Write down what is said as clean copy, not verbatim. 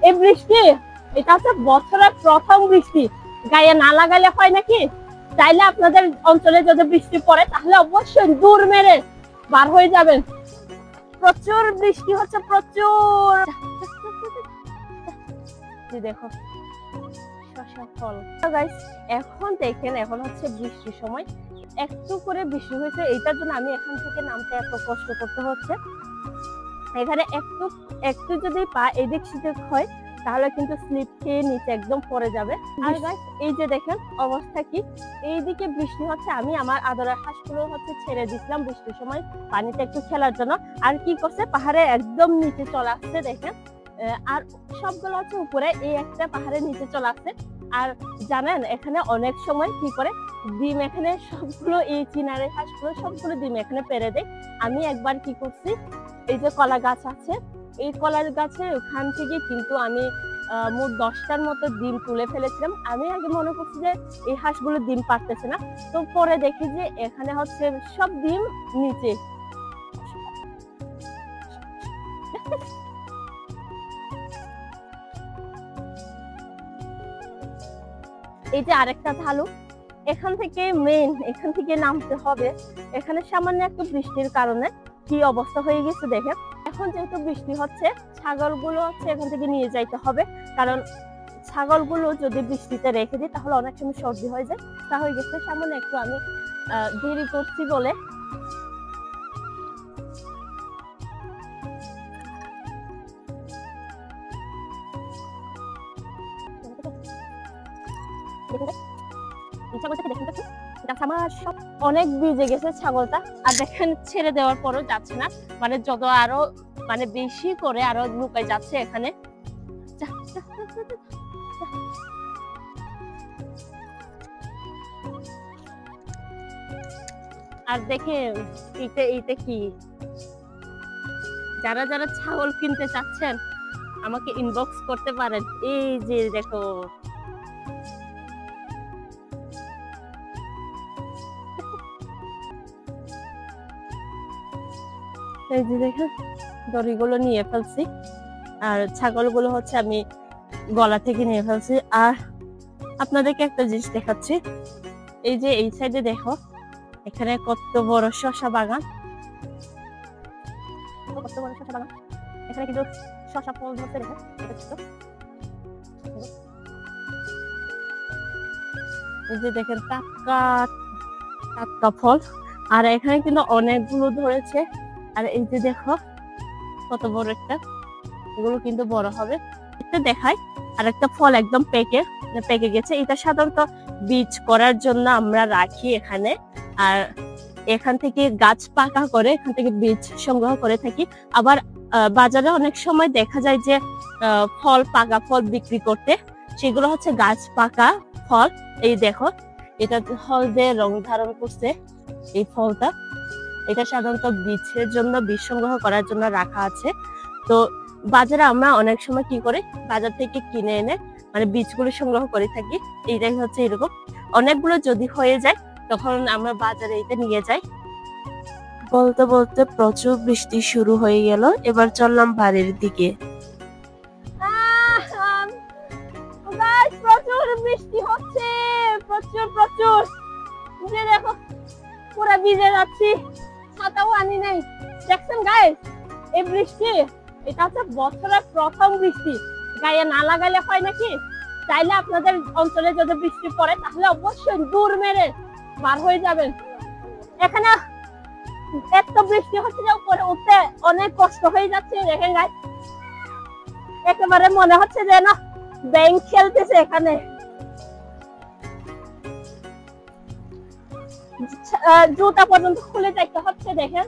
এই বৃষ্টি এটা হচ্ছে বছরের প্রথম বৃষ্টি, গায়ে না লাগালে হয় নাকি? চাইলে আপনাদের অঞ্চলে যদি বৃষ্টি পড়ে তাহলে অবশ্যই দূর মেরে বার হয়ে যাবেন। প্রচুর বৃষ্টি হচ্ছে, প্রচুর। দেখো শসা ফল। এখন দেখেন, এখন হচ্ছে বৃষ্টির সময়, একটু করে বৃষ্টি হয়েছে, এইটার জন্য আমি এখান থেকে নামতে এত কষ্ট করতে হচ্ছে। এখানে একটু একটু যদি পা এদিক সেদিক হয় তাহলে কিন্তু স্লিপ খেয়ে নিচে একদম পড়ে যাবে। আর গাইস এই যে দেখেন অবস্থা কি, এইদিকে বৃষ্টি হচ্ছে, আমি আমার আদরের হাঁসগুলো হচ্ছে ছেড়ে দিচ্ছিলাম বৃষ্টির সময় পানিতে একটু খেলার জন্য। আর কি করছে, পাহাড়ে একদম নিচে চলে আসছে দেখেন, আর সবগুলো হচ্ছে উপরে, এই একটা পাহাড়ের নিচে চলে আসছে। আর জানেন এখানে অনেক সময় কি করে, ডিম এখানে সবগুলো, এই চিনারের হাঁসগুলো সবগুলো ডিম এখানে পেরে দেয়। আমি একবার কি করছি, এই যে কলা গাছ আছে, এই কলা গাছের ওখান থেকে কিন্তু আমি মোট 10টার মতো ডিম তুলে ফেলেছিলাম। আমি আগে মনে করছি যে এই হাঁসগুলো ডিম পারতেছে না, তো পরে দেখি যে এখানে হচ্ছে সব ডিম নিচে। এই যে আরেকটা ঢালু, এখান থেকে এখান থেকে নামতে হবে। এখানে সামান্য একটু বৃষ্টির কারণে কি অবস্থা হয়ে গেছে দেখেন। এখন যেহেতু বৃষ্টি হচ্ছে, ছাগলগুলো হচ্ছে এখান থেকে নিয়ে যাইতে হবে, কারণ ছাগলগুলো যদি বৃষ্টিতে রেখে দিই তাহলে অনেক সময় সর্দি হয়ে যায়। তা হয়ে গেছে, সামান্য একটু আমি দেরি করছি বলে। আমার সব অনেক ভিজে গেছে ছাগলটা, আর দেখেন ছেড়ে দেওয়ার পরও যাচ্ছে না, মানে যত আরো মানে বেশি করে আরো লুকাই যাচ্ছে এখানে। আর দেখে এইটা কি, যারা যারা ছাগল কিনতে চাচ্ছেন আমাকে ইনবক্স করতে পারেন। এই যে দেখো, এই যে দেখেন দড়িগুলো নিয়ে ফেলছি, আর ছাগলগুলো হচ্ছে আমি গলা থেকে নিয়ে ফেলছি। আর আপনাদেরকে একটা জিনিস দেখাচ্ছি, এই যে এই সাইডে দেখো, এখানে কত বড় শসা বাগান, কত বড় শসা বাগান। এখানে কিন্তু শসা ফল ধরছে, দেখেন এই যে দেখেন টাটকা টাটকা ফল। আর এখানে কিন্তু অনেকগুলো ধরেছে, আর এই যে দেখো কত বড় একটা, এগুলো কিন্তু বড় হবে। একটা দেখাই, আর একটা ফল একদম পেকে গেছে। এটা সাধারণত বীজ করার জন্য আমরা রাখি এখানে, আর এখান থেকে গাছ পাকা করে এখান থেকে বীজ সংগ্রহ করে থাকি। আবার বাজারে অনেক সময় দেখা যায় যে পাকা ফল বিক্রি করতে, সেগুলো হচ্ছে গাছ পাকা ফল। এই দেখো, এটা হলদে রং ধারণ করছে এই ফলটা। এটা সাধারণত বীজের জন্য, বীজ সংগ্রহ করার জন্য রাখা আছে। তো বাজারে আমরা অনেক সময় কি করি, বাজার থেকে কিনে এনে মানে বীজগুলো সংগ্রহ করে থাকি। এইটাই হচ্ছে এরকম, অনেকগুলো যদি হয়ে যায় তখন আমরা বাজারে এটা নিয়ে যাই। বলতে বলতে প্রচুর বৃষ্টি শুরু হয়ে গেল। এবার চললাম বাড়ির দিকে। প্রচুর বৃষ্টি হচ্ছে, প্রচুর প্রচুর। যে দেখো পুরো ভিজে যাচ্ছি, ছাতাও আনি নাই। দেখছেন গাইস, এই বৃষ্টি এটা হচ্ছে বছরের প্রথম বৃষ্টি, গায়ে না লাগালে হয় নাকি? চাইলে আপনাদের অঞ্চলে যদি বৃষ্টি পড়ে তাহলে অবশ্যই দূর মেরে বার হয়ে যাবেন। এখানে এত বৃষ্টি হচ্ছে যে উপরে উঠতে অনেক কষ্ট হয়ে যাচ্ছে। দেখেন গাইস, একেবারে মনে হচ্ছে যে না ব্যাংক খেলতেছে এখানে। জুতা পর্যন্ত খুলে যাইতে হচ্ছে দেখেন।